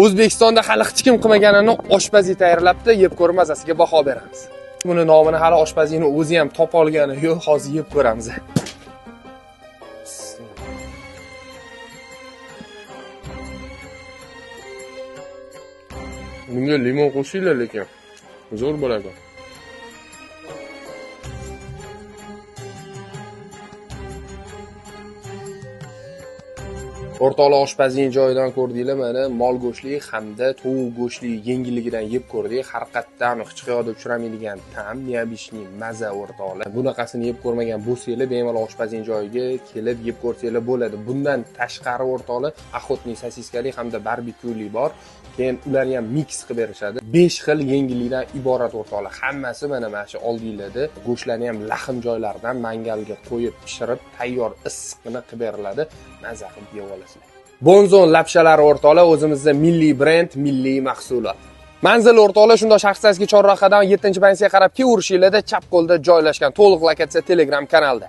O'zbekistonda hali hech kim qilmaganini oshpazi tayyorlabdi, yeb ko'rib mazasiga baho beramiz. Buni nomini hali oshpazini o'zi ham topa olgani yo'q, hozir yeb ko'ramiz. Bunga limon qo'shinglar lekin zo'r bo'ladi. O'rtoqlar oshpazining joyidan ko'rdinglar, mana mol go'shtli hamda tovuq go'shtli yengilligidan yeb ko'rdik. Haqiqatdan hech qayerda uchramaydigan ta'm, neobishniy maza o'rtoqlar. Bunaqasini yeb ko'rmagan bo'lsangiz, bemalol oshpazining joyiga kelib yeb ko'rsanglar bo'ladi. Bundan tashqari o'rtoqlar axotniy sosiskali hamda barbekyuli bor. Keyin ularni ham mix qilib berishadi. 5 xil yengillikdan iborat o'rtoqlar. Hammasi mana shu oldinglarda go'shtlarni ham lahm joylaridan mangalga qo'yib pishirib, tayyor issiqni qilib beriladi. Maza qilib yeb olasizlar. Bonzon lapshalari o'rtoqlar o'zimizda milliy brend, milliy mahsulot. Manzil o'rtoqlar shunda Shaxsazki Chorrahadan 7-pensiyaga qarab kelavurishinglarda chap qo'lda joylashgan. To'liq lokatsiya Telegram kanalda.